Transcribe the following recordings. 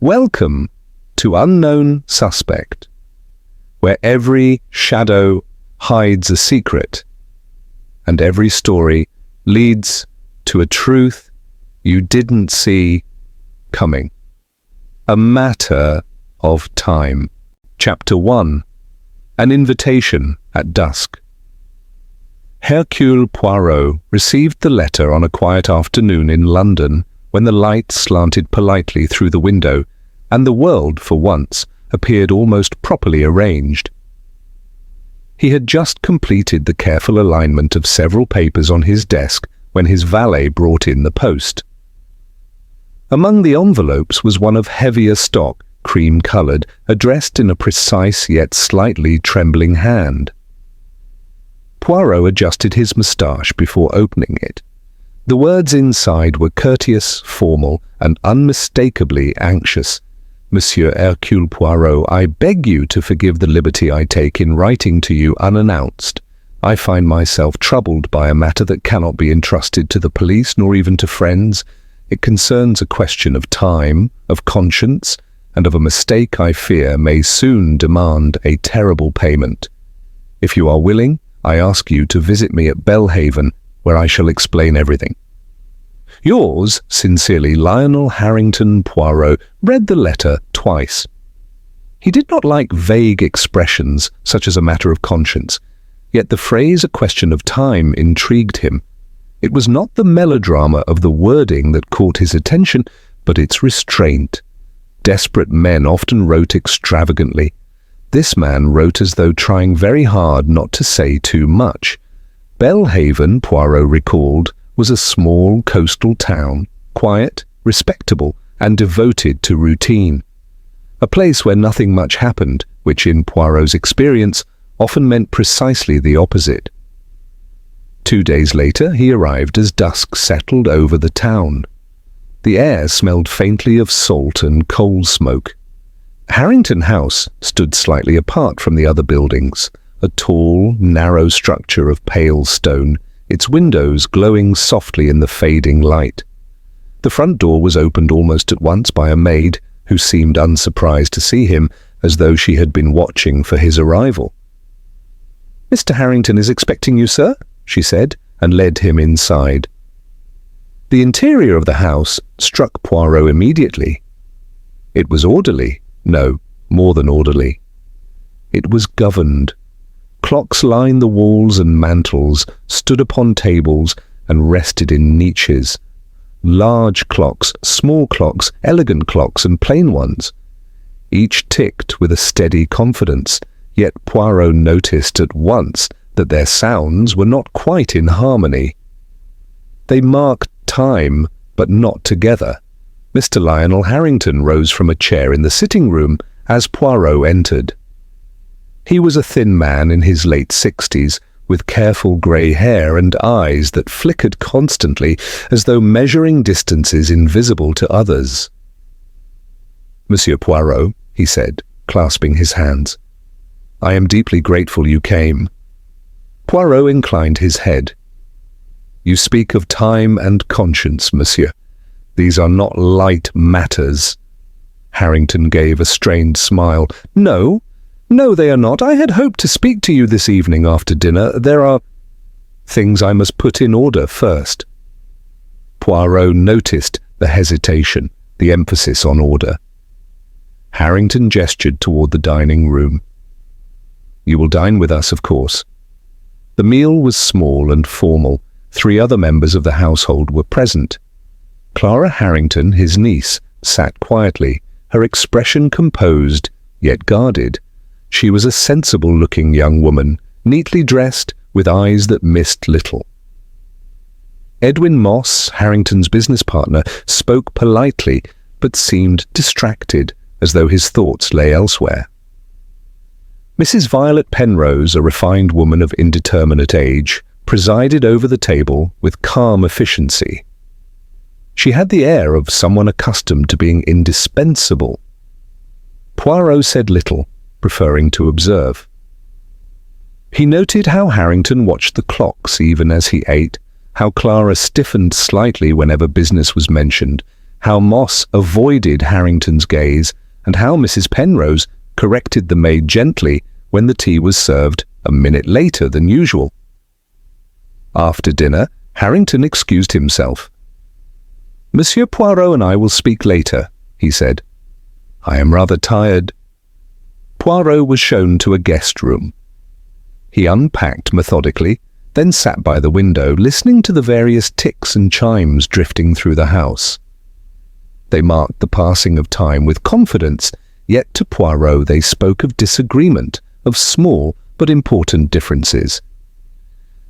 Welcome to Unknown Suspect, where every shadow hides a secret, and every story leads to a truth you didn't see coming. A Matter of Time. Chapter 1. An Invitation at Dusk. Hercule Poirot received the letter on a quiet afternoon in London when the light slanted politely through the window and the world, for once, appeared almost properly arranged. He had just completed the careful alignment of several papers on his desk when his valet brought in the post. Among the envelopes was one of heavier stock, cream-coloured, addressed in a precise yet slightly trembling hand. Poirot adjusted his moustache before opening it. The words inside were courteous, formal, and unmistakably anxious. Monsieur Hercule Poirot, I beg you to forgive the liberty I take in writing to you unannounced. I find myself troubled by a matter that cannot be entrusted to the police nor even to friends. It concerns a question of time, of conscience, and of a mistake I fear may soon demand a terrible payment. If you are willing, I ask you to visit me at Belhaven, where I shall explain everything. Yours sincerely, Lionel Harrington Poirot, read the letter twice. He did not like vague expressions, such as a matter of conscience, yet the phrase a question of time intrigued him. It was not the melodrama of the wording that caught his attention, but its restraint. Desperate men often wrote extravagantly. This man wrote as though trying very hard not to say too much. Belhaven, Poirot recalled, was a small coastal town, quiet, respectable, and devoted to routine. A place where nothing much happened, which in Poirot's experience often meant precisely the opposite. 2 days later he arrived as dusk settled over the town. The air smelled faintly of salt and coal smoke. Harrington House stood slightly apart from the other buildings, a tall, narrow structure of pale stone, its windows glowing softly in the fading light. The front door was opened almost at once by a maid, who seemed unsurprised to see him, as though she had been watching for his arrival. "Mr. Harrington is expecting you, sir," she said, and led him inside. The interior of the house struck Poirot immediately. It was orderly. No, more than orderly. It was governed. Clocks lined the walls and mantels, stood upon tables, and rested in niches. Large clocks, small clocks, elegant clocks, and plain ones. Each ticked with a steady confidence, yet Poirot noticed at once that their sounds were not quite in harmony. They marked time, but not together. Mr. Lionel Harrington rose from a chair in the sitting room as Poirot entered. He was a thin man in his late 60s, with careful grey hair and eyes that flickered constantly as though measuring distances invisible to others. "Monsieur Poirot," he said, clasping his hands, "I am deeply grateful you came." Poirot inclined his head. "You speak of time and conscience, monsieur. These are not light matters." Harrington gave a strained smile. No, they are not. I had hoped to speak to you this evening after dinner. There are things I must put in order first." Poirot noticed the hesitation, the emphasis on order. Harrington gestured toward the dining room. "You will dine with us, of course." The meal was small and formal. 3 other members of the household were present. Clara Harrington, his niece, sat quietly, her expression composed, yet guarded. She was a sensible-looking young woman, neatly dressed, with eyes that missed little. Edwin Moss, Harrington's business partner, spoke politely, but seemed distracted, as though his thoughts lay elsewhere. Mrs. Violet Penrose, a refined woman of indeterminate age, presided over the table with calm efficiency. She had the air of someone accustomed to being indispensable. Poirot said little, preferring to observe. He noted how Harrington watched the clocks even as he ate, how Clara stiffened slightly whenever business was mentioned, how Moss avoided Harrington's gaze, and how Mrs. Penrose corrected the maid gently when the tea was served a minute later than usual. After dinner, Harrington excused himself. "Monsieur Poirot and I will speak later," he said. "I am rather tired." Poirot was shown to a guest room. He unpacked methodically, then sat by the window, listening to the various ticks and chimes drifting through the house. They marked the passing of time with confidence, yet to Poirot they spoke of disagreement, of small but important differences.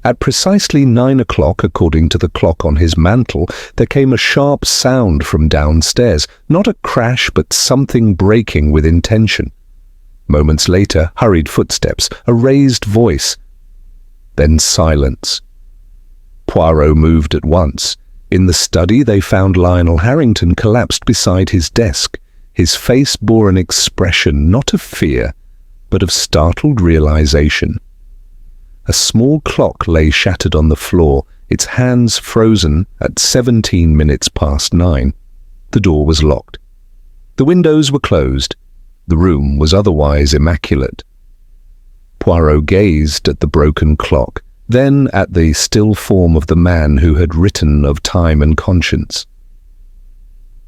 At precisely 9 o'clock, according to the clock on his mantel, there came a sharp sound from downstairs, not a crash but something breaking with intention. Moments later, hurried footsteps, a raised voice, then silence. Poirot moved at once. In the study they found Lionel Harrington collapsed beside his desk. His face bore an expression not of fear, but of startled realization. A small clock lay shattered on the floor, its hands frozen at 17 minutes past 9. The door was locked. The windows were closed. The room was otherwise immaculate. Poirot gazed at the broken clock, then at the still form of the man who had written of time and conscience.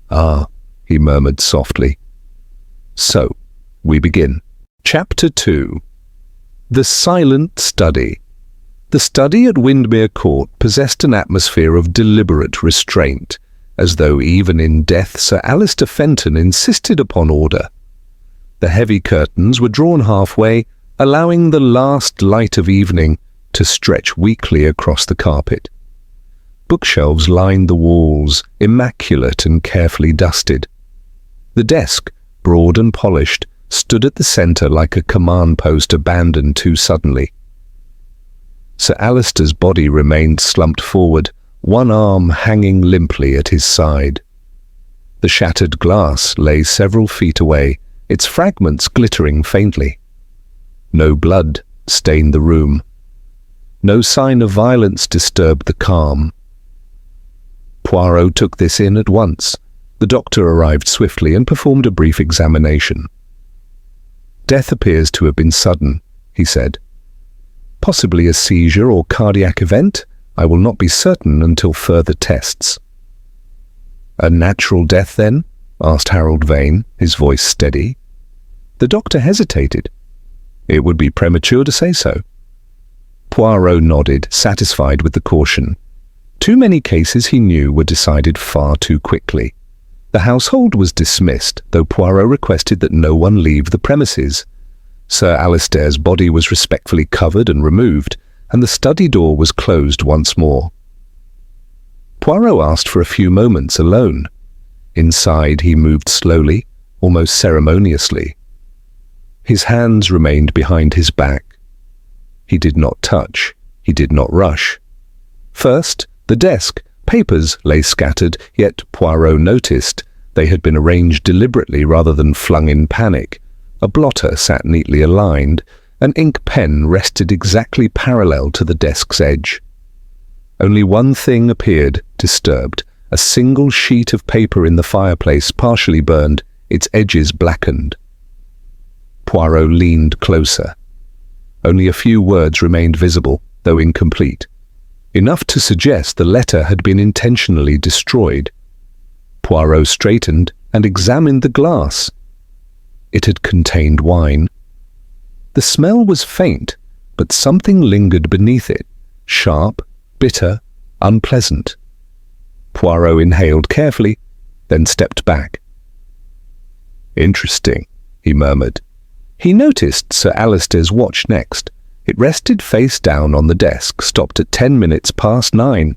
"Ah," he murmured softly. "So, we begin." Chapter 2. The Silent Study. The study at Windermere Court possessed an atmosphere of deliberate restraint, as though even in death Sir Alistair Fenton insisted upon order. The heavy curtains were drawn halfway, allowing the last light of evening to stretch weakly across the carpet. Bookshelves lined the walls, immaculate and carefully dusted. The desk, broad and polished, stood at the centre like a command post abandoned too suddenly. Sir Alister's body remained slumped forward, one arm hanging limply at his side. The shattered glass lay several feet away, its fragments glittering faintly. No blood stained the room. No sign of violence disturbed the calm. Poirot took this in at once. The doctor arrived swiftly and performed a brief examination. "Death appears to have been sudden," he said. "Possibly a seizure or cardiac event. I will not be certain until further tests." "A natural death, then?" asked Harold Vane, his voice steady. The doctor hesitated. "It would be premature to say so." Poirot nodded, satisfied with the caution. Too many cases, he knew, were decided far too quickly. The household was dismissed, though Poirot requested that no one leave the premises. Sir Alister's body was respectfully covered and removed, and the study door was closed once more. Poirot asked for a few moments alone. Inside he moved slowly, almost ceremoniously. His hands remained behind his back. He did not touch, he did not rush. First, the desk. Papers lay scattered, yet Poirot noticed they had been arranged deliberately rather than flung in panic. A blotter sat neatly aligned. An ink pen rested exactly parallel to the desk's edge. Only one thing appeared disturbed, a single sheet of paper in the fireplace, partially burned, its edges blackened. Poirot leaned closer. Only a few words remained visible, though incomplete. Enough to suggest the letter had been intentionally destroyed. Poirot straightened and examined the glass. It had contained wine. The smell was faint, but something lingered beneath it, sharp, bitter, unpleasant. Poirot inhaled carefully, then stepped back. "Interesting," he murmured. He noticed Sir Alister's watch next. It rested face down on the desk, stopped at 10 minutes past 9.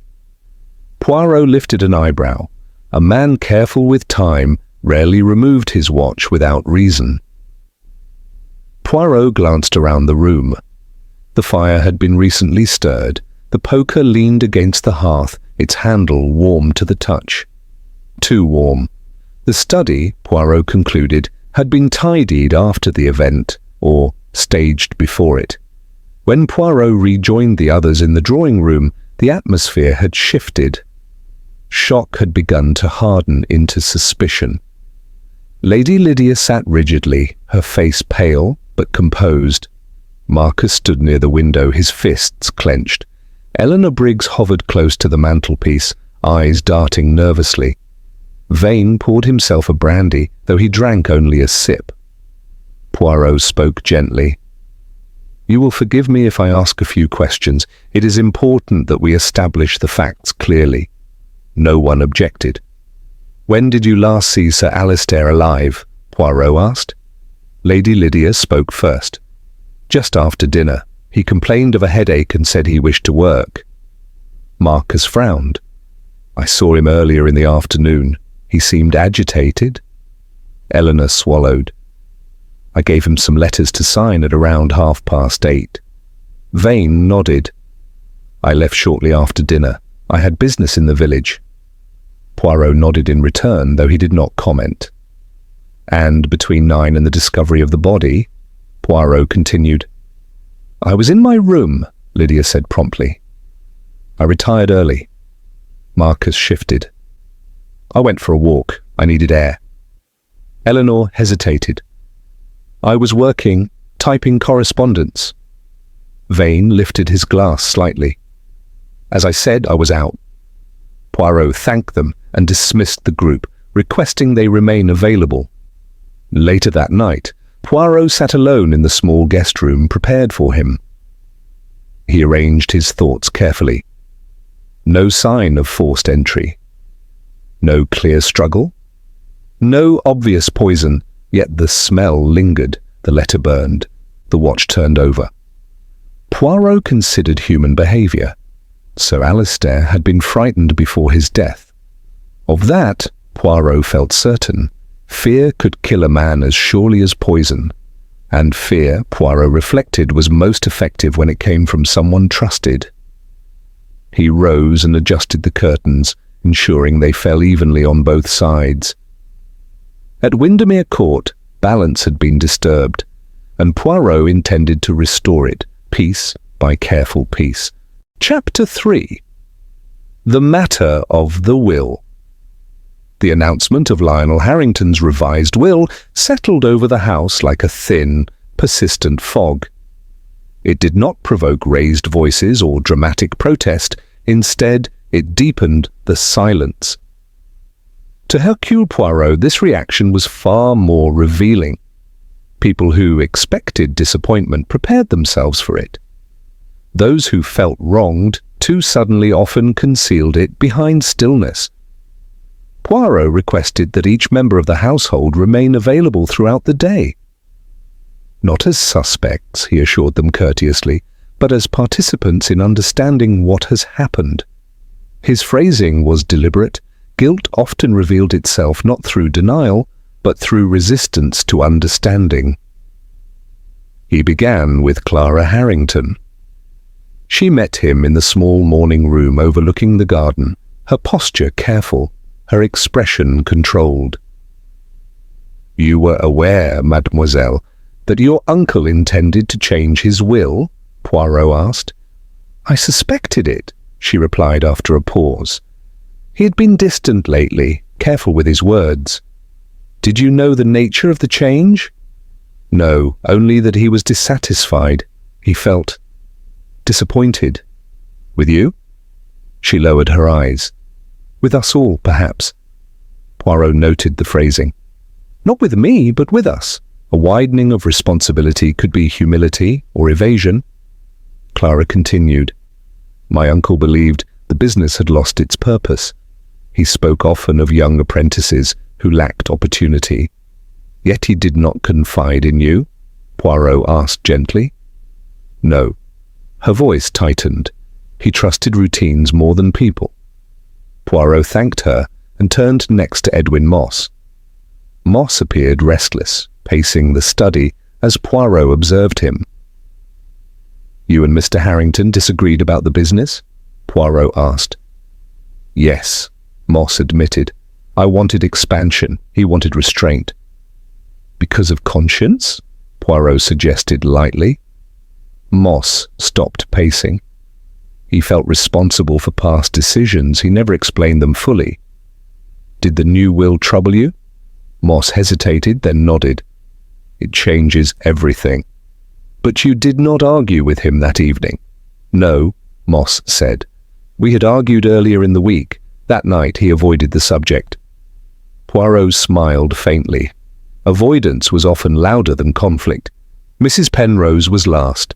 Poirot lifted an eyebrow. A man careful with time rarely removed his watch without reason. Poirot glanced around the room. The fire had been recently stirred. The poker leaned against the hearth, its handle warm to the touch. Too warm. The study, Poirot concluded, had been tidied after the event, or staged before it. When Poirot rejoined the others in the drawing room, the atmosphere had shifted. Shock had begun to harden into suspicion. Lady Lydia sat rigidly, her face pale but composed. Marcus stood near the window, his fists clenched. Eleanor Briggs hovered close to the mantelpiece, eyes darting nervously. Vane poured himself a brandy, though he drank only a sip. Poirot spoke gently. "You will forgive me if I ask a few questions. It is important that we establish the facts clearly." No one objected. "When did you last see Sir Alistair alive?" Poirot asked. Lady Lydia spoke first. "Just after dinner. He complained of a headache and said he wished to work." Marcus frowned. "I saw him earlier in the afternoon. He seemed agitated." Eleanor swallowed. "I gave him some letters to sign at around 8:30. Vane nodded. "I left shortly after dinner. I had business in the village." Poirot nodded in return, though he did not comment. "And between 9 and the discovery of the body?" Poirot continued. "I was in my room," Lydia said promptly. "I retired early." Marcus shifted. "I went for a walk. I needed air." Eleanor hesitated. "I was working, typing correspondence." Vane lifted his glass slightly. "As I said, I was out." Poirot thanked them and dismissed the group, requesting they remain available. Later that night, Poirot sat alone in the small guest room prepared for him. He arranged his thoughts carefully. No sign of forced entry. No clear struggle. No obvious poison, yet the smell lingered, the letter burned, the watch turned over. Poirot considered human behaviour. Sir Alistair had been frightened before his death. Of that, Poirot felt certain. Fear could kill a man as surely as poison. And fear, Poirot reflected, was most effective when it came from someone trusted. He rose and adjusted the curtains, ensuring they fell evenly on both sides. At Windermere Court, balance had been disturbed, and Poirot intended to restore it, piece by careful piece. Chapter 3. The Matter of the Will. The announcement of Lionel Harrington's revised will settled over the house like a thin, persistent fog. It did not provoke raised voices or dramatic protest. Instead, it deepened the silence. To Hercule Poirot, this reaction was far more revealing. People who expected disappointment prepared themselves for it. Those who felt wronged too suddenly often concealed it behind stillness. Poirot requested that each member of the household remain available throughout the day. Not as suspects, he assured them courteously, but as participants in understanding what has happened. His phrasing was deliberate. Guilt often revealed itself not through denial, but through resistance to understanding. He began with Clara Harrington. She met him in the small morning room overlooking the garden, her posture careful, her expression controlled. "You were aware, mademoiselle, that your uncle intended to change his will?" Poirot asked. "I suspected it," she replied after a pause. He had been distant lately, careful with his words. "Did you know the nature of the change?" "No, only that he was dissatisfied. He felt disappointed." "With you?" She lowered her eyes. "With us all, perhaps." Poirot noted the phrasing. "Not with me, but with us. A widening of responsibility could be humility or evasion." Clara continued. "My uncle believed the business had lost its purpose. He spoke often of young apprentices who lacked opportunity. Yet he did not confide in you?" Poirot asked gently. "No." Her voice tightened. He trusted routines more than people. Poirot thanked her and turned next to Edwin Moss. Moss appeared restless, pacing the study as Poirot observed him. "You and Mr. Harrington disagreed about the business?" Poirot asked. "Yes," Moss admitted. "I wanted expansion. He wanted restraint." "Because of conscience?" Poirot suggested lightly. Moss stopped pacing. He felt responsible for past decisions. He never explained them fully. "Did the new will trouble you?" Moss hesitated, then nodded. "It changes everything." "But you did not argue with him that evening?" "No," Moss said. "We had argued earlier in the week. That night he avoided the subject." Poirot smiled faintly. Avoidance was often louder than conflict. Mrs. Penrose was last.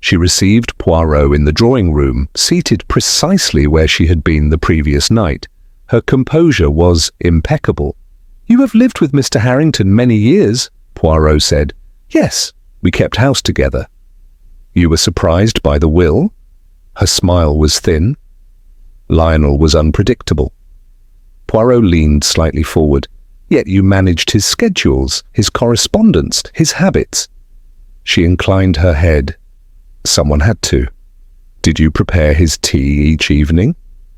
She received Poirot in the drawing room, seated precisely where she had been the previous night. Her composure was impeccable. "You have lived with Mr. Harrington many years," Poirot said. "Yes, we kept house together." "You were surprised by the will?" Her smile was thin. Lionel was unpredictable. Poirot leaned slightly forward. "Yet you managed his schedules, his correspondence, his habits." She inclined her head. "Someone had to." "Did you prepare his tea each evening?"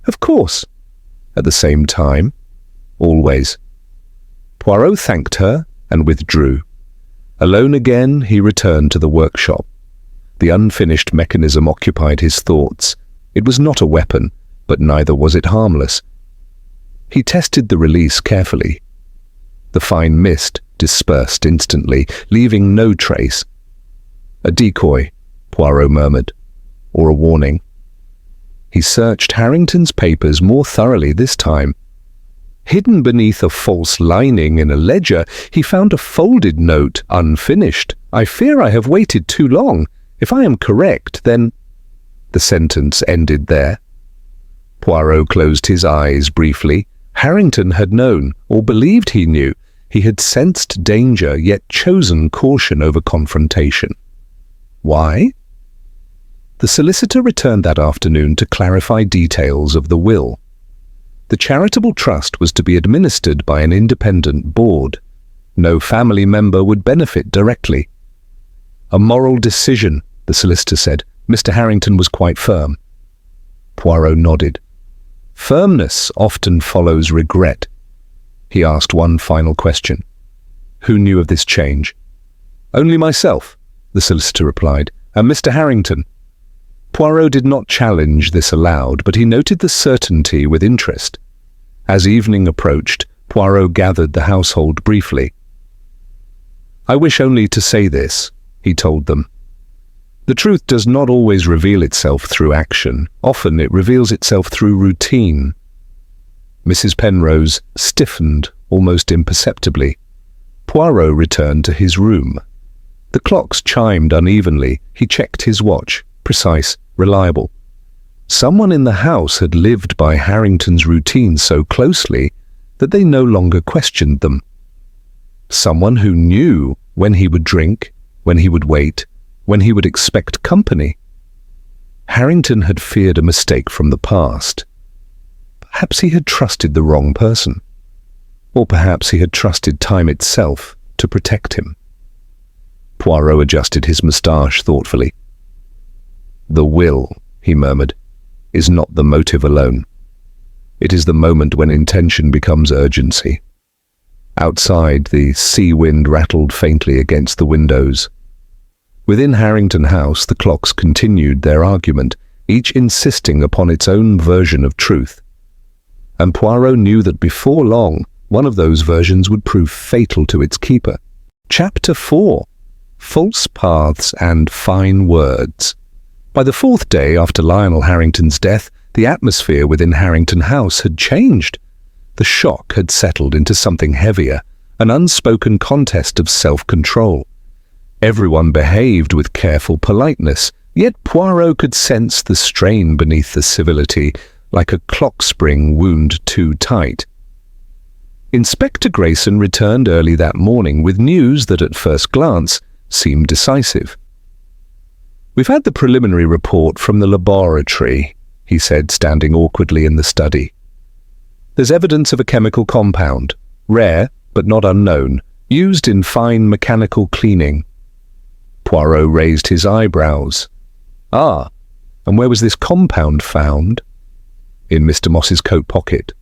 "Of course." "At the same time?" "Always." Poirot thanked her and withdrew. Alone again, he returned to the workshop. The unfinished mechanism occupied his thoughts. It was not a weapon, but neither was it harmless. He tested the release carefully. The fine mist dispersed instantly, leaving no trace. "A decoy," Poirot murmured, "or a warning." He searched Harrington's papers more thoroughly this time. Hidden beneath a false lining in a ledger, he found a folded note, unfinished. "I fear I have waited too long. If I am correct, then—" The sentence ended there. Poirot closed his eyes briefly. Harrington had known, or believed he knew. He had sensed danger, yet chosen caution over confrontation. Why? The solicitor returned that afternoon to clarify details of the will. The charitable trust was to be administered by an independent board. No family member would benefit directly. "A moral decision," the solicitor said. Mr. Harrington was quite firm. Poirot nodded. "Firmness often follows regret." He asked one final question. "Who knew of this change?" "Only myself," the solicitor replied, "and Mr. Harrington." Poirot did not challenge this aloud, but he noted the certainty with interest. As evening approached, Poirot gathered the household briefly. "I wish only to say this," he told them. "The truth does not always reveal itself through action. Often it reveals itself through routine." Mrs. Penrose stiffened almost imperceptibly. Poirot returned to his room. The clocks chimed unevenly. He checked his watch. Precise, reliable. Someone in the house had lived by Harrington's routines so closely that they no longer questioned them. Someone who knew when he would drink, when he would wait, when he would expect company. Harrington had feared a mistake from the past. Perhaps he had trusted the wrong person. Or perhaps he had trusted time itself to protect him. Poirot adjusted his moustache thoughtfully. "The will," he murmured, "is not the motive alone. It is the moment when intention becomes urgency." Outside, the sea wind rattled faintly against the windows. Within Harrington House, the clocks continued their argument, each insisting upon its own version of truth. And Poirot knew that before long, one of those versions would prove fatal to its keeper. Chapter 4. False Paths and Fine Words. By the fourth day after Lionel Harrington's death, the atmosphere within Harrington House had changed. The shock had settled into something heavier, an unspoken contest of self-control. Everyone behaved with careful politeness, yet Poirot could sense the strain beneath the civility, like a clock spring wound too tight. Inspector Grayson returned early that morning with news that at first glance seemed decisive. "We've had the preliminary report from the laboratory," he said, standing awkwardly in the study. "There's evidence of a chemical compound, rare but not unknown, used in fine mechanical cleaning." Poirot raised his eyebrows. "Ah, and where was this compound found?" "In Mr. Moss's coat pocket."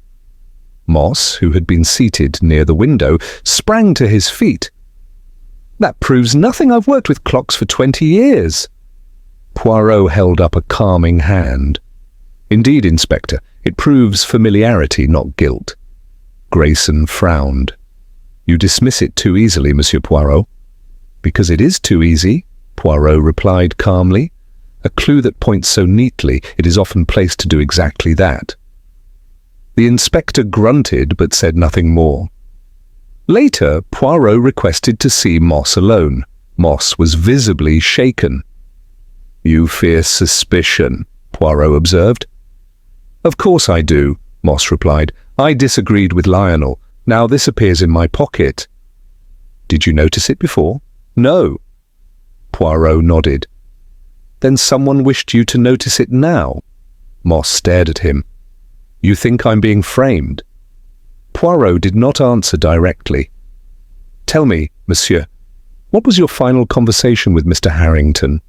Moss, who had been seated near the window, sprang to his feet. "That proves nothing. I've worked with clocks for 20 years. Poirot held up a calming hand. Indeed, Inspector, it proves familiarity, not guilt. Grayson frowned. You dismiss it too easily, Monsieur Poirot. Because it is too easy, Poirot replied calmly. A clue that points so neatly, it is often placed to do exactly that. The inspector grunted but said nothing more. Later, Poirot requested to see Moss alone. Moss was visibly shaken. You fear suspicion, Poirot observed. Of course I do, Moss replied. I disagreed with Lionel. Now this appears in my pocket. Did you notice it before? No. Poirot nodded. Then someone wished you to notice it now. Moss stared at him. You think I'm being framed? Poirot did not answer directly. Tell me, monsieur, what was your final conversation with Mr. Harrington?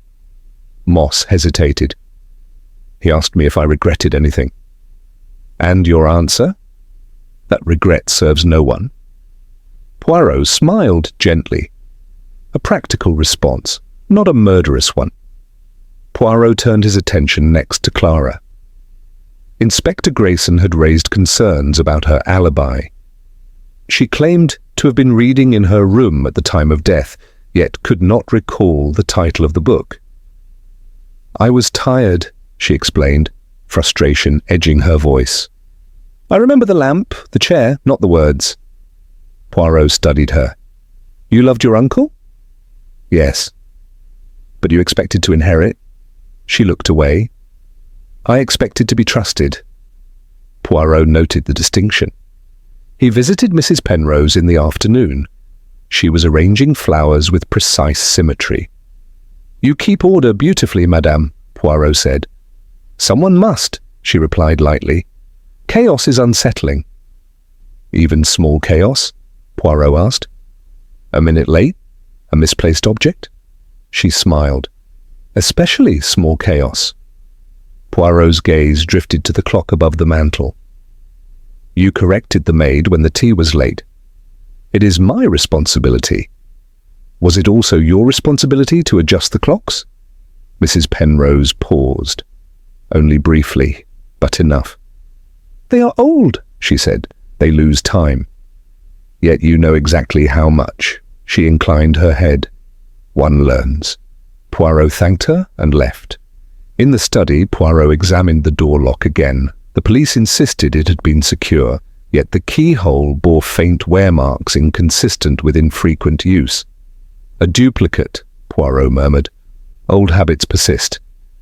Moss hesitated. He asked me if I regretted anything. And your answer? That regret serves no one. Poirot smiled gently. A practical response, not a murderous one. Poirot turned his attention next to Clara. Inspector Grayson had raised concerns about her alibi. She claimed to have been reading in her room at the time of death, yet could not recall the title of the book. I was tired, she explained, frustration edging her voice. I remember the lamp, the chair, not the words. Poirot studied her. You loved your uncle? Yes. But you expected to inherit? She looked away. I expected to be trusted. Poirot noted the distinction. He visited Mrs. Penrose in the afternoon. She was arranging flowers with precise symmetry. You keep order beautifully, madame, Poirot said. Someone must, she replied lightly. Chaos is unsettling. Even small chaos? Poirot asked. A minute late? A misplaced object? She smiled. Especially small chaos. Poirot's gaze drifted to the clock above the mantel. You corrected the maid when the tea was late. It is my responsibility. Was it also your responsibility to adjust the clocks? Mrs. Penrose paused. Only briefly, but enough. They are old, she said. They lose time. Yet you know exactly how much. She inclined her head. One learns. Poirot thanked her and left. In the study, Poirot examined the door lock again. The police insisted it had been secure, yet the keyhole bore faint wear marks inconsistent with infrequent use. A duplicate, Poirot murmured. Old habits persist.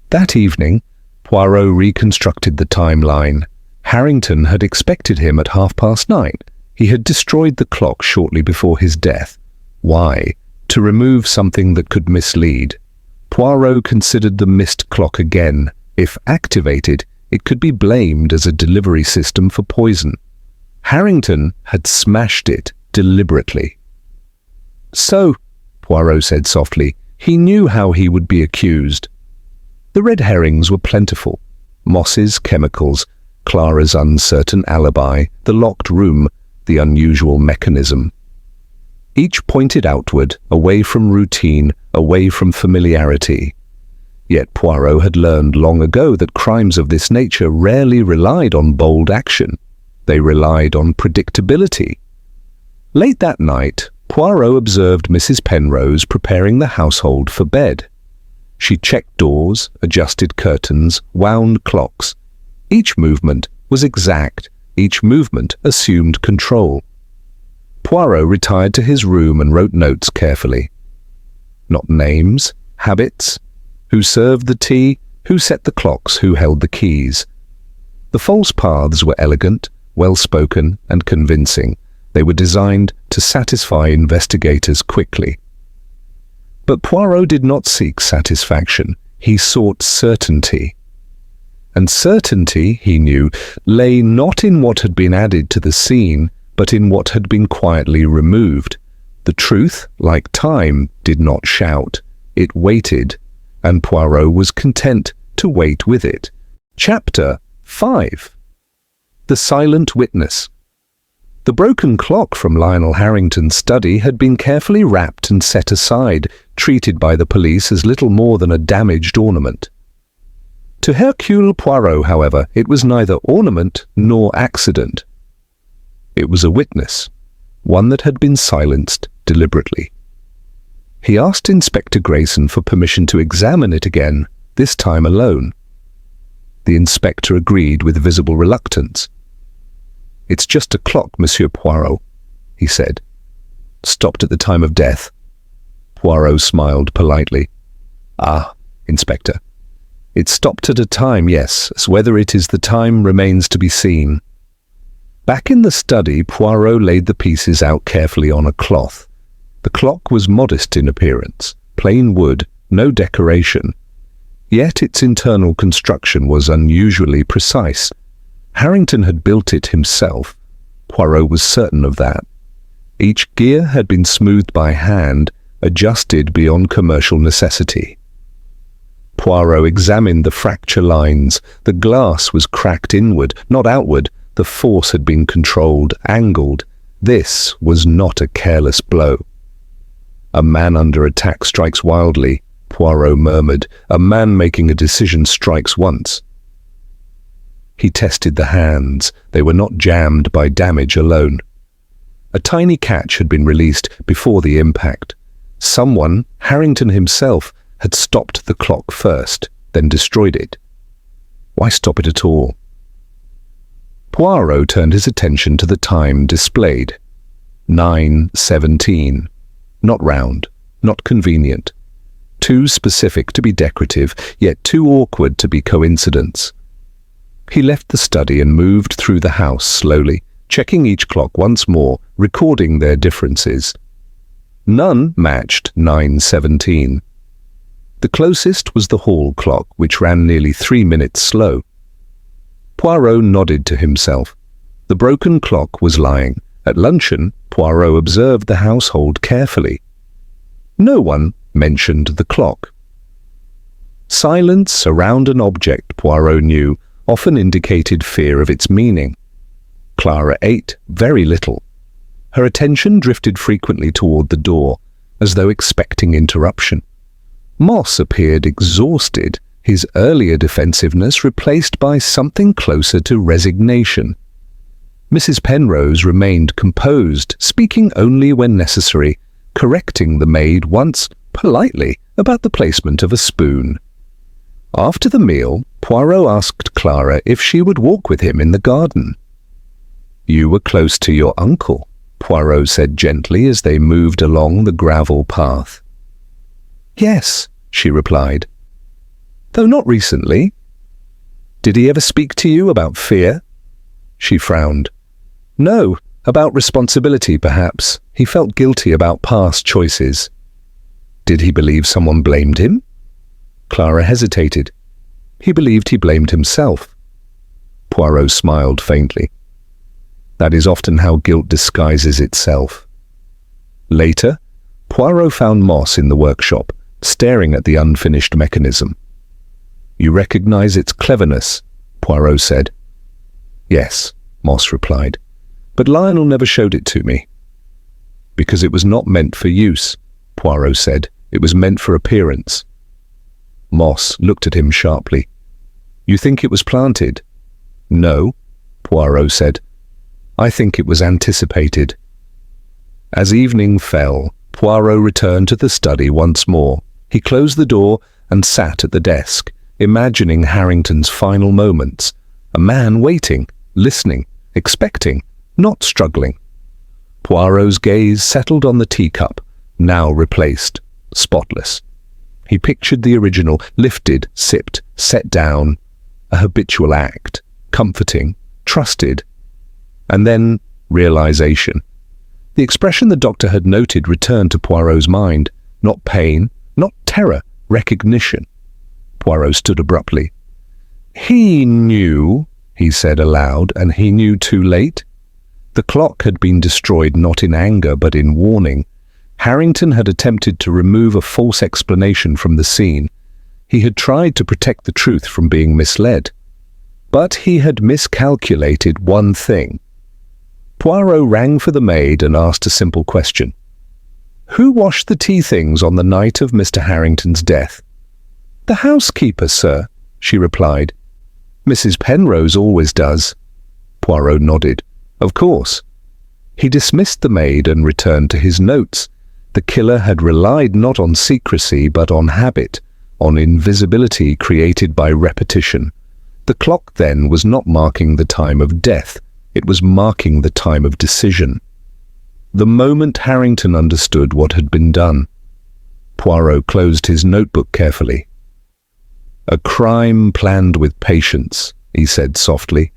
That evening, Poirot reconstructed the timeline. Harrington had expected him at 9:30. He had destroyed the clock shortly before his death. Why? To remove something that could mislead. Poirot considered the missed clock again. If activated, it could be blamed as a delivery system for poison. Harrington had smashed it deliberately. So, Poirot said softly, he knew how he would be accused. The red herrings were plentiful. Moss's chemicals, Clara's uncertain alibi, the locked room, the unusual mechanism. Each pointed outward, away from routine, away from familiarity. Yet Poirot had learned long ago that crimes of this nature rarely relied on bold action. They relied on predictability. Late that night, Poirot observed Mrs. Penrose preparing the household for bed. She checked doors, adjusted curtains, wound clocks. Each movement was exact. Each movement assumed control. Poirot retired to his room and wrote notes carefully. Not names, habits. Who served the tea, who set the clocks, who held the keys. The false paths were elegant, well-spoken, and convincing. They were designed to satisfy investigators quickly. But Poirot did not seek satisfaction. He sought certainty. And certainty, he knew, lay not in what had been added to the scene, but in what had been quietly removed. The truth, like time, did not shout. It waited, and Poirot was content to wait with it. Chapter 5. The Silent Witness. The broken clock from Lionel Harrington's study had been carefully wrapped and set aside, treated by the police as little more than a damaged ornament. To Hercule Poirot, however, it was neither ornament nor accident. It was a witness, one that had been silenced deliberately. He asked Inspector Grayson for permission to examine it again, this time alone. The inspector agreed with visible reluctance. "It's just a clock, Monsieur Poirot," he said. "Stopped at the time of death." Poirot smiled politely. "Ah, Inspector. It stopped at a time, yes, as whether it is the time remains to be seen." Back in the study, Poirot laid the pieces out carefully on a cloth. The clock was modest in appearance, plain wood, no decoration. Yet its internal construction was unusually precise. Harrington had built it himself. Poirot was certain of that. Each gear had been smoothed by hand, adjusted beyond commercial necessity. Poirot examined the fracture lines. The glass was cracked inward, not outward. The force had been controlled, angled. This was not a careless blow. "A man under attack strikes wildly," Poirot murmured. "A man making a decision strikes once." He tested the hands. They were not jammed by damage alone. A tiny catch had been released before the impact. Someone, Harrington himself, had stopped the clock first, then destroyed it. Why stop it at all? Poirot turned his attention to the time displayed. 9:17. Not round, not convenient. Too specific to be decorative, yet too awkward to be coincidence. He left the study and moved through the house slowly, checking each clock once more, recording their differences. None matched 9:17. The closest was the hall clock, which ran nearly 3 minutes slow. Poirot nodded to himself. The broken clock was lying. At luncheon, Poirot observed the household carefully. No one mentioned the clock. Silence around an object, Poirot knew, often indicated fear of its meaning. Clara ate very little. Her attention drifted frequently toward the door, as though expecting interruption. Moss appeared exhausted, his earlier defensiveness replaced by something closer to resignation. Mrs. Penrose remained composed, speaking only when necessary, correcting the maid once, politely, about the placement of a spoon. After the meal, Poirot asked Clara if she would walk with him in the garden. "You were close to your uncle," Poirot said gently as they moved along the gravel path. "Yes," she replied. "Though not recently." "Did he ever speak to you about fear?" She frowned. "No, about responsibility, perhaps. He felt guilty about past choices." "Did he believe someone blamed him?" Clara hesitated. "He believed he blamed himself." Poirot smiled faintly. That is often how guilt disguises itself. Later, Poirot found Moss in the workshop, staring at the unfinished mechanism. "You recognize its cleverness?" Poirot said. "Yes," Moss replied, "but Lionel never showed it to me." "Because it was not meant for use," Poirot said. "It was meant for appearance." Moss looked at him sharply. "You think it was planted?" "No," Poirot said. "I think it was anticipated." As evening fell, Poirot returned to the study once more. He closed the door and sat at the desk, imagining Harrington's final moments. A man waiting, listening, expecting, not struggling. Poirot's gaze settled on the teacup, now replaced, spotless. He pictured the original, lifted, sipped, set down, a habitual act, comforting, trusted. And then, realization. The expression the doctor had noted returned to Poirot's mind. Not pain, not terror, recognition. Poirot stood abruptly. "He knew," he said aloud, "and he knew too late." The clock had been destroyed not in anger but in warning. Harrington had attempted to remove a false explanation from the scene. He had tried to protect the truth from being misled. But he had miscalculated one thing. Poirot rang for the maid and asked a simple question. "Who washed the tea things on the night of Mr. Harrington's death?" "The housekeeper, sir," she replied. "Mrs. Penrose always does." Poirot nodded. "Of course." He dismissed the maid and returned to his notes. The killer had relied not on secrecy but on habit, on invisibility created by repetition. The clock then was not marking the time of death, it was marking the time of decision. The moment Harrington understood what had been done, Poirot closed his notebook carefully. "A crime planned with patience," he said softly.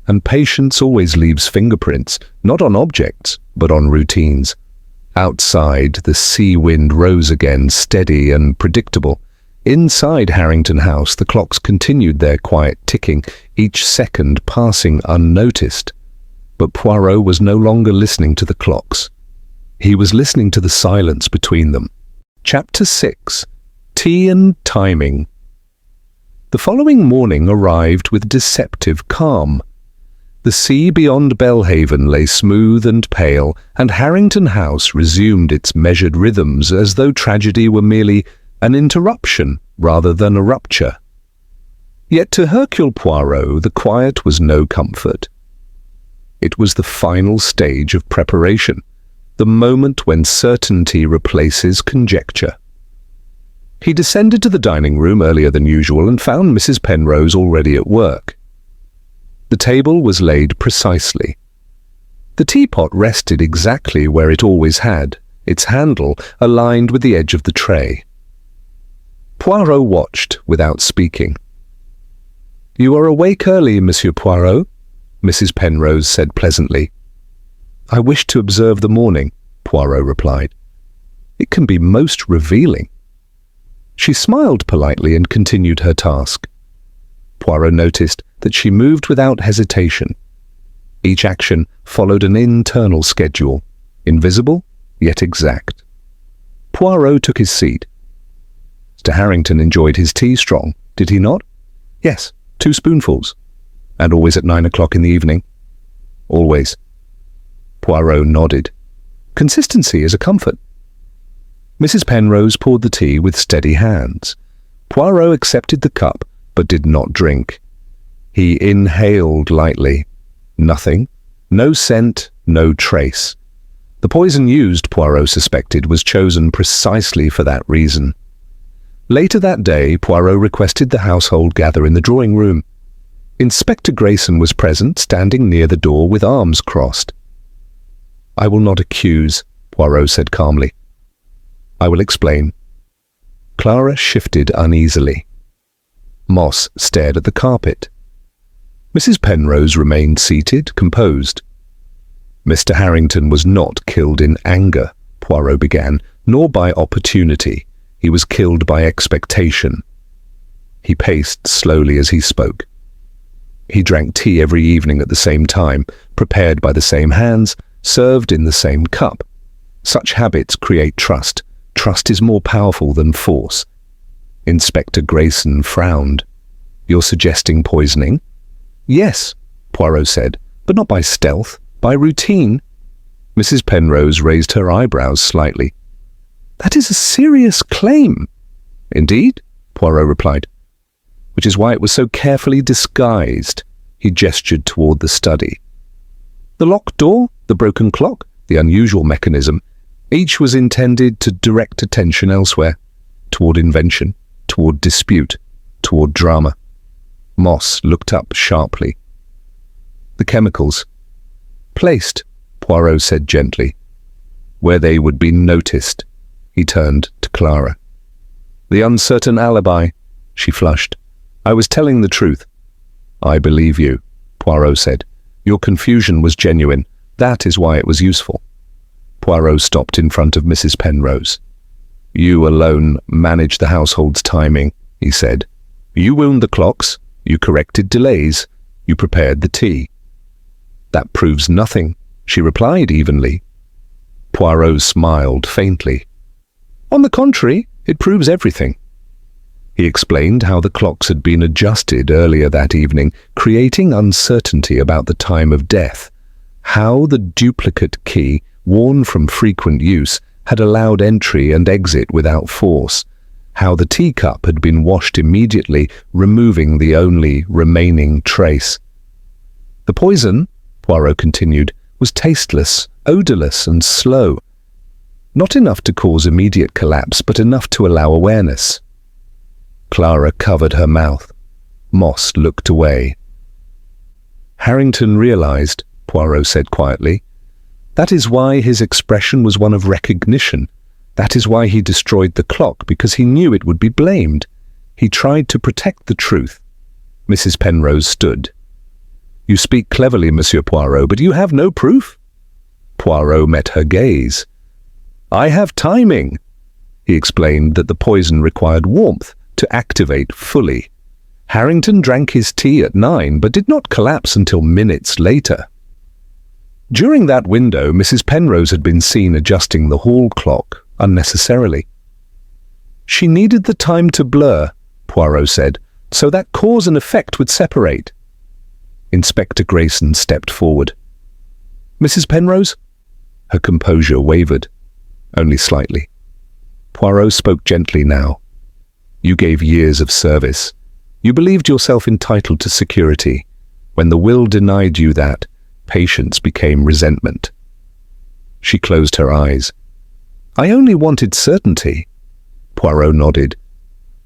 And patience always leaves fingerprints, not on objects, but on routines. Outside, the sea wind rose again, steady and predictable. Inside Harrington House, the clocks continued their quiet ticking, each second passing unnoticed. But Poirot was no longer listening to the clocks. He was listening to the silence between them. Chapter 6. Tea and Timing. The following morning arrived with deceptive calm. The sea beyond Belhaven lay smooth and pale, and Harrington House resumed its measured rhythms as though tragedy were merely an interruption rather than a rupture. Yet to Hercule Poirot the quiet was no comfort. It was the final stage of preparation, the moment when certainty replaces conjecture. He descended to the dining room earlier than usual and found Mrs. Penrose already at work. The table was laid precisely. The teapot rested exactly where it always had, its handle aligned with the edge of the tray. Poirot watched without speaking. "You are awake early, Monsieur Poirot," Mrs. Penrose said pleasantly. "I wish to observe the morning," Poirot replied. "It can be most revealing." She smiled politely and continued her task. Poirot noticed that she moved without hesitation. Each action followed an internal schedule, invisible yet exact. Poirot took his seat. Mr. Harrington enjoyed his tea strong, did he not? Yes, 2 spoonfuls. And always at 9 o'clock in the evening? Always. Poirot nodded. Consistency is a comfort. Mrs. Penrose poured the tea with steady hands. Poirot accepted the cup, but did not drink. He inhaled lightly. Nothing. No scent, no trace. The poison used, Poirot suspected, was chosen precisely for that reason. Later that day, Poirot requested the household gather in the drawing room. Inspector Grayson was present, standing near the door with arms crossed. "I will not accuse," Poirot said calmly. "I will explain." Clara shifted uneasily. Moss stared at the carpet. Mrs. Penrose remained seated, composed. "Mr. Harrington was not killed in anger," Poirot began, "nor by opportunity. He was killed by expectation." He paced slowly as he spoke. He drank tea every evening at the same time, prepared by the same hands, served in the same cup. Such habits create trust. Trust is more powerful than force. Inspector Grayson frowned. "You're suggesting poisoning?" "Yes," Poirot said, "but not by stealth, by routine." Mrs. Penrose raised her eyebrows slightly. "That is a serious claim." "Indeed," Poirot replied. "Which is why it was so carefully disguised." He gestured toward the study. The locked door, the broken clock, the unusual mechanism, each was intended to direct attention elsewhere, toward invention, toward dispute, toward drama. Moss looked up sharply. "The chemicals." "Placed," Poirot said gently, "where they would be noticed." He turned to Clara. "The uncertain alibi," she flushed. "I was telling the truth." "I believe you," Poirot said. "Your confusion was genuine. That is why it was useful." Poirot stopped in front of Mrs. Penrose. "You alone managed the household's timing," he said. "You wound the clocks, you corrected delays, you prepared the tea." "That proves nothing," she replied evenly. Poirot smiled faintly. "On the contrary, it proves everything." He explained how the clocks had been adjusted earlier that evening, creating uncertainty about the time of death, how the duplicate key, worn from frequent use, had allowed entry and exit without force, how the teacup had been washed immediately, removing the only remaining trace. The poison, Poirot continued, was tasteless, odourless and slow. Not enough to cause immediate collapse, but enough to allow awareness. Clara covered her mouth. Moss looked away. Harrington realized, Poirot said quietly. That is why his expression was one of recognition. That is why he destroyed the clock, because he knew it would be blamed. He tried to protect the truth. Mrs. Penrose stood. You speak cleverly, Monsieur Poirot, but you have no proof. Poirot met her gaze. I have timing. He explained that the poison required warmth to activate fully. Harrington drank his tea at 9, but did not collapse until minutes later. During that window, Mrs. Penrose had been seen adjusting the hall clock unnecessarily. She needed the time to blur, Poirot said, so that cause and effect would separate. Inspector Grayson stepped forward. Mrs. Penrose? Her composure wavered, only slightly. Poirot spoke gently now. You gave years of service. You believed yourself entitled to security. When the will denied you that, patience became resentment. She closed her eyes. I only wanted certainty. Poirot nodded.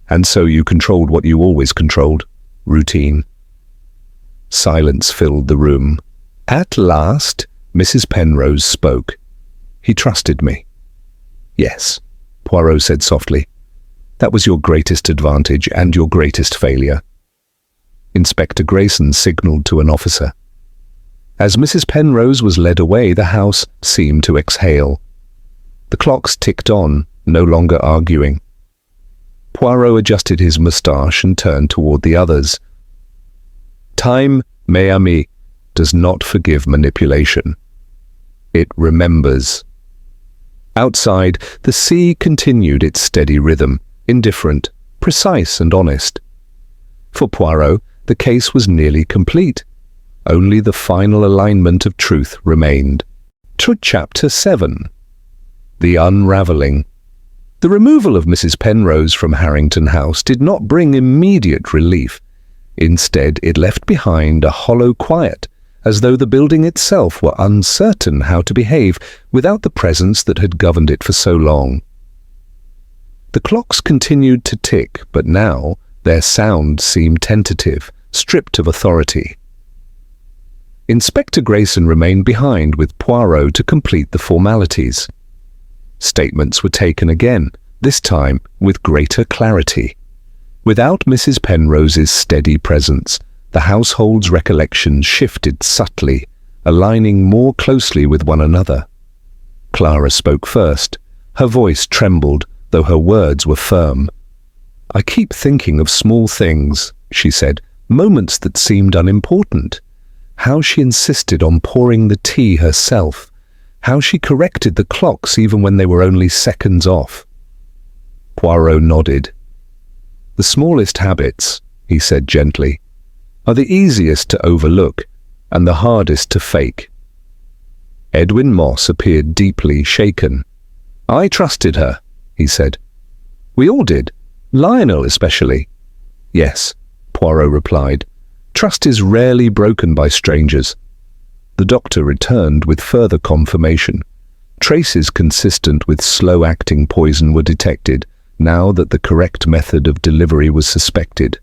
And so you controlled what you always controlled, routine. Silence filled the room. At last, Mrs. Penrose spoke. He trusted me. Yes, Poirot said softly. That was your greatest advantage and your greatest failure. Inspector Grayson signalled to an officer. As Mrs. Penrose was led away, the house seemed to exhale. The clocks ticked on, no longer arguing. Poirot adjusted his moustache and turned toward the others. Time, mes amis, does not forgive manipulation. It remembers. Outside, the sea continued its steady rhythm, indifferent, precise and honest. For Poirot, the case was nearly complete. Only the final alignment of truth remained. To Chapter 7. The Unravelling. The removal of Mrs. Penrose from Harrington House did not bring immediate relief. Instead, it left behind a hollow quiet, as though the building itself were uncertain how to behave without the presence that had governed it for so long. The clocks continued to tick, but now their sound seemed tentative, stripped of authority. Inspector Grayson remained behind with Poirot to complete the formalities. Statements were taken again, this time with greater clarity. Without Mrs. Penrose's steady presence, the household's recollections shifted subtly, aligning more closely with one another. Clara spoke first. Her voice trembled, though her words were firm. I keep thinking of small things, she said, moments that seemed unimportant. How she insisted on pouring the tea herself. How she corrected the clocks even when they were only seconds off. Poirot nodded. The smallest habits, he said gently, are the easiest to overlook and the hardest to fake. Edwin Moss appeared deeply shaken. I trusted her, he said. We all did, Lionel especially. Yes, Poirot replied. Trust is rarely broken by strangers. The doctor returned with further confirmation. Traces consistent with slow-acting poison were detected, now that the correct method of delivery was suspected.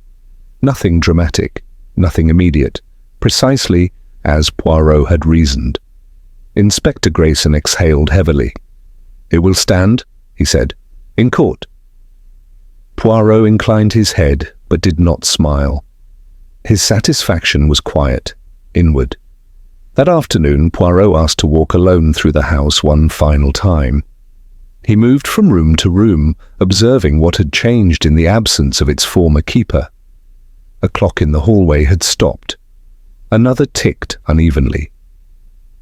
Nothing dramatic, nothing immediate, precisely as Poirot had reasoned. Inspector Grayson exhaled heavily. It will stand, he said, in court. Poirot inclined his head, but did not smile. His satisfaction was quiet, inward. That afternoon, Poirot asked to walk alone through the house one final time. He moved from room to room, observing what had changed in the absence of its former keeper. A clock in the hallway had stopped. Another ticked unevenly.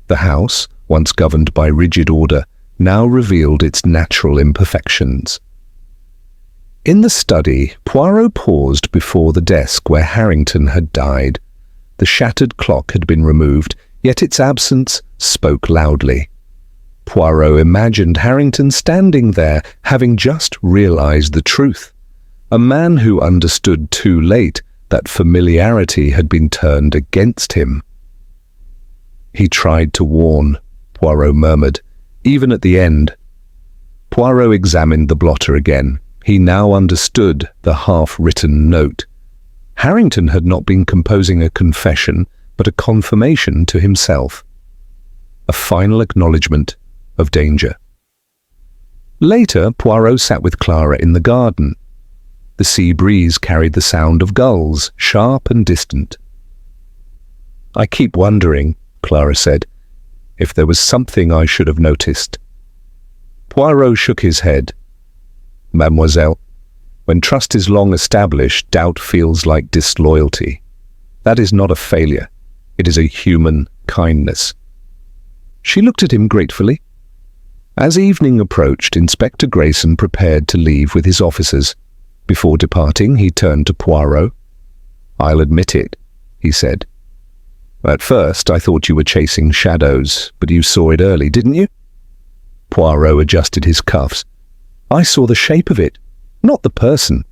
The house, once governed by rigid order, now revealed its natural imperfections. In the study, Poirot paused before the desk where Harrington had died. The shattered clock had been removed, yet its absence spoke loudly. Poirot imagined Harrington standing there, having just realized the truth. A man who understood too late that familiarity had been turned against him. He tried to warn, Poirot murmured, even at the end. Poirot examined the blotter again. He now understood the half-written note. Harrington had not been composing a confession, but a confirmation to himself. A final acknowledgement of danger. Later, Poirot sat with Clara in the garden. The sea breeze carried the sound of gulls, sharp and distant. "I keep wondering," Clara said, "if there was something I should have noticed." Poirot shook his head. "Mademoiselle, when trust is long established, doubt feels like disloyalty. That is not a failure. It is a human kindness." She looked at him gratefully. As evening approached, Inspector Grayson prepared to leave with his officers. Before departing, he turned to Poirot. "I'll admit it," he said. "At first, I thought you were chasing shadows, but you saw it early, didn't you?" Poirot adjusted his cuffs. "I saw the shape of it, not the person.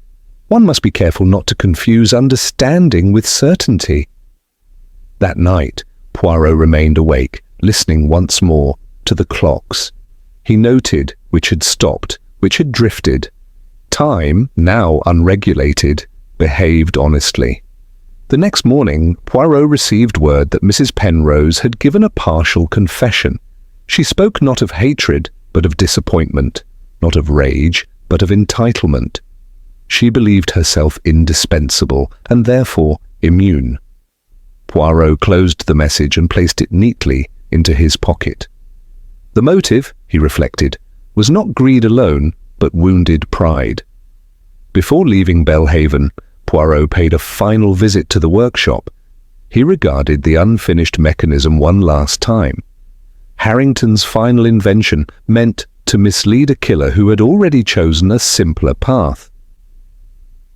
One must be careful not to confuse understanding with certainty." That night, Poirot remained awake, listening once more to the clocks. He noted which had stopped, which had drifted. Time, now unregulated, behaved honestly. The next morning, Poirot received word that Mrs. Penrose had given a partial confession. She spoke not of hatred, but of disappointment, not of rage, but of entitlement. She believed herself indispensable, and therefore immune. Poirot closed the message and placed it neatly into his pocket. The motive, he reflected, was not greed alone, but wounded pride. Before leaving Belhaven, Poirot paid a final visit to the workshop. He regarded the unfinished mechanism one last time. Harrington's final invention meant to mislead a killer who had already chosen a simpler path.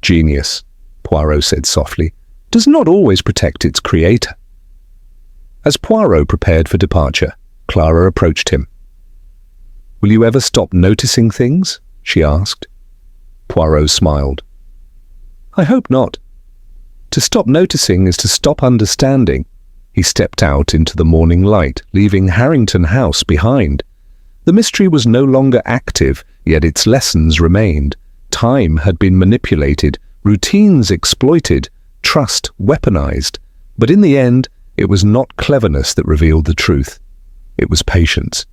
"Genius," Poirot said softly, "does not always protect its creator." As Poirot prepared for departure, Clara approached him. "Will you ever stop noticing things?" she asked. Poirot smiled. "I hope not. To stop noticing is to stop understanding." He stepped out into the morning light, leaving Harrington House behind. The mystery was no longer active, yet its lessons remained. Time had been manipulated, routines exploited, trust weaponized. But in the end, it was not cleverness that revealed the truth. It was patience.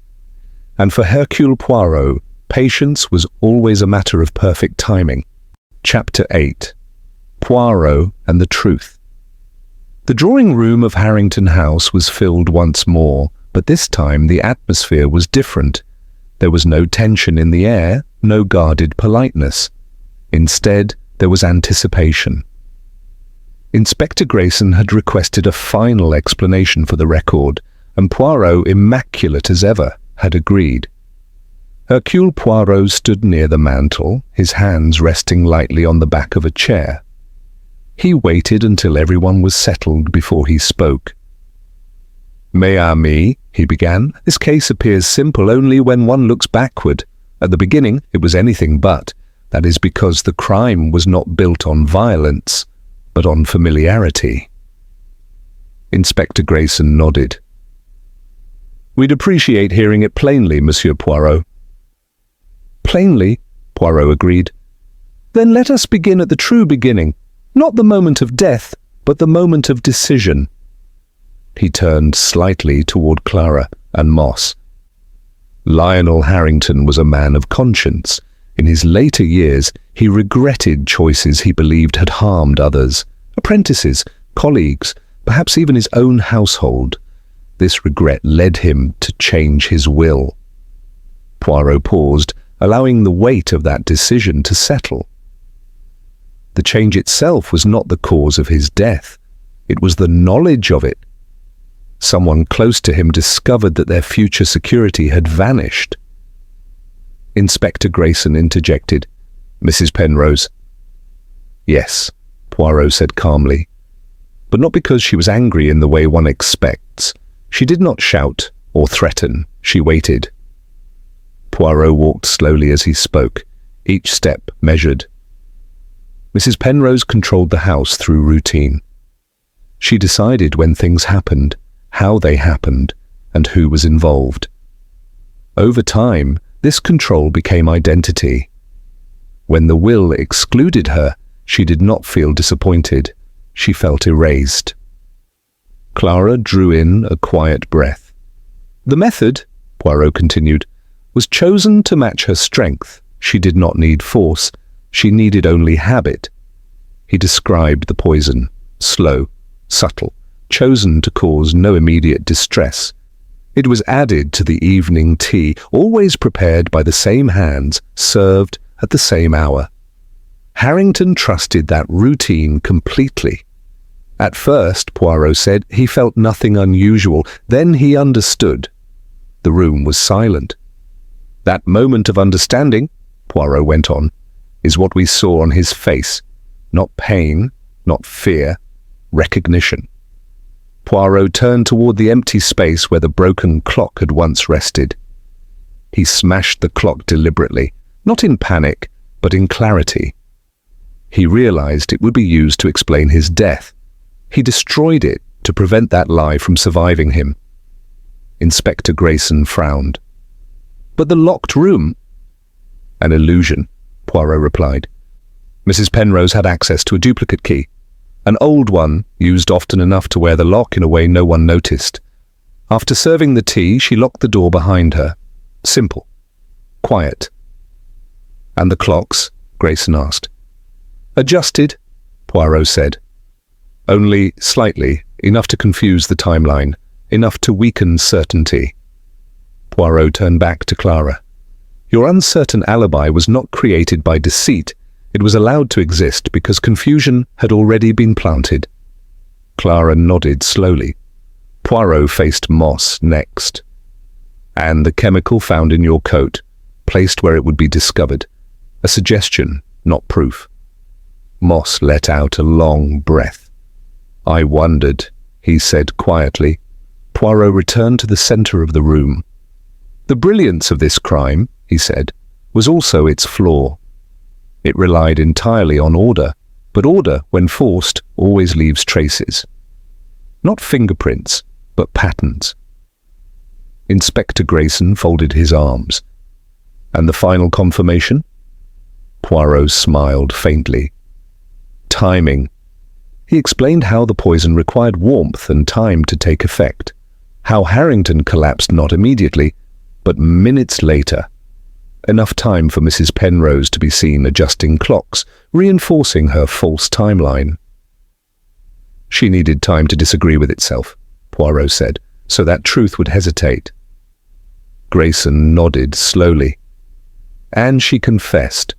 And for Hercule Poirot, patience was always a matter of perfect timing. Chapter 8. Poirot and the Truth. The drawing room of Harrington House was filled once more, but this time the atmosphere was different. There was no tension in the air, no guarded politeness. Instead, there was anticipation. Inspector Grayson had requested a final explanation for the record, and Poirot, immaculate as ever, had agreed. Hercule Poirot stood near the mantel, his hands resting lightly on the back of a chair. He waited until everyone was settled before he spoke. "Mes amis," he began, "this case appears simple only when one looks backward. At the beginning, it was anything but. That is because the crime was not built on violence, but on familiarity." Inspector Grayson nodded. "We'd appreciate hearing it plainly, Monsieur Poirot." "Plainly," Poirot agreed. "Then let us begin at the true beginning. Not the moment of death, but the moment of decision." He turned slightly toward Clara and Moss. Lionel Harrington was a man of conscience. In his later years, he regretted choices he believed had harmed others, apprentices, colleagues, perhaps even his own household. This regret led him to change his will. Poirot paused, allowing the weight of that decision to settle. The change itself was not the cause of his death. It was the knowledge of it. Someone close to him discovered that their future security had vanished. Inspector Grayson interjected. "Mrs. Penrose." "Yes," Poirot said calmly, but not because she was angry in the way one expects. She did not shout or threaten. She waited. Poirot walked slowly as he spoke, each step measured. Mrs. Penrose controlled the house through routine. She decided when things happened, how they happened, and who was involved. Over time, this control became identity. When the will excluded her, she did not feel disappointed. She felt erased. Clara drew in a quiet breath. The method, Poirot continued, was chosen to match her strength. She did not need force. She needed only habit. He described the poison, slow, subtle, chosen to cause no immediate distress. It was added to the evening tea, always prepared by the same hands, served at the same hour. Harrington trusted that routine completely. At first, Poirot said, he felt nothing unusual. Then he understood. The room was silent. That moment of understanding, Poirot went on, is what we saw on his face. Not pain, not fear, recognition. Poirot turned toward the empty space where the broken clock had once rested. He smashed the clock deliberately, not in panic, but in clarity. He realized it would be used to explain his death. He destroyed it to prevent that lie from surviving him. Inspector Grayson frowned. But the locked room? An illusion, Poirot replied. Mrs. Penrose had access to a duplicate key, an old one used often enough to wear the lock in a way no one noticed. After serving the tea, she locked the door behind her. Simple. Quiet. And the clocks? Grayson asked. Adjusted, Poirot said. Only slightly, enough to confuse the timeline, enough to weaken certainty. Poirot turned back to Clara. Your uncertain alibi was not created by deceit. It was allowed to exist because confusion had already been planted. Clara nodded slowly. Poirot faced Moss next. And the chemical found in your coat, placed where it would be discovered. A suggestion, not proof. Moss let out a long breath. I wondered, he said quietly. Poirot returned to the center of the room. The brilliance of this crime, he said, was also its flaw. It relied entirely on order, but order, when forced, always leaves traces. Not fingerprints, but patterns. Inspector Grayson folded his arms. And the final confirmation? Poirot smiled faintly. Timing. He explained how the poison required warmth and time to take effect, how Harrington collapsed not immediately, but minutes later. Enough time for Mrs. Penrose to be seen adjusting clocks, reinforcing her false timeline. She needed time to disagree with itself, Poirot said, so that truth would hesitate. Grayson nodded slowly. And she confessed.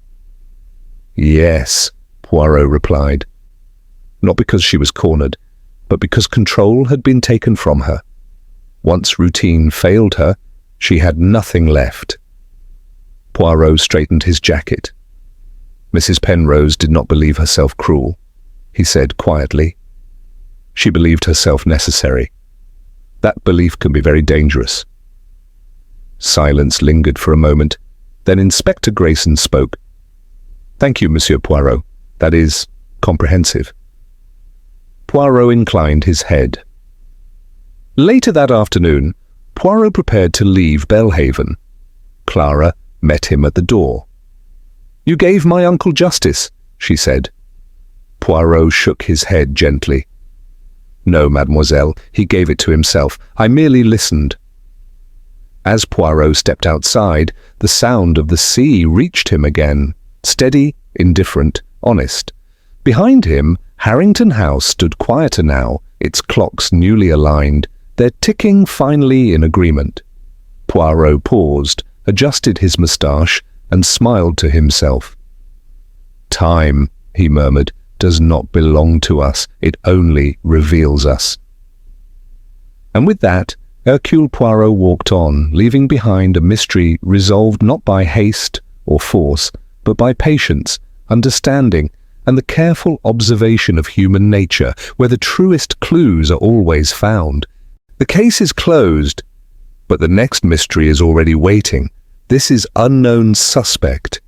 Yes, Poirot replied. Not because she was cornered, but because control had been taken from her. Once routine failed her, she had nothing left. Poirot straightened his jacket. Mrs. Penrose did not believe herself cruel, he said quietly. She believed herself necessary. That belief can be very dangerous. Silence lingered for a moment. Then Inspector Grayson spoke. Thank you, Monsieur Poirot. That is comprehensive. Poirot inclined his head. Later that afternoon, Poirot prepared to leave Belhaven. Clara met him at the door. You gave my uncle justice, she said. Poirot shook his head gently. No, mademoiselle, he gave it to himself. I merely listened. As Poirot stepped outside, the sound of the sea reached him again, steady, indifferent, honest. Behind him, Harrington House stood quieter now, its clocks newly aligned, their ticking finally in agreement. Poirot paused, adjusted his moustache, and smiled to himself. Time, he murmured, does not belong to us. It only reveals us. And with that, Hercule Poirot walked on, leaving behind a mystery resolved not by haste or force, but by patience, understanding, and the careful observation of human nature, where the truest clues are always found. The case is closed, but the next mystery is already waiting. This is Unknown Suspect,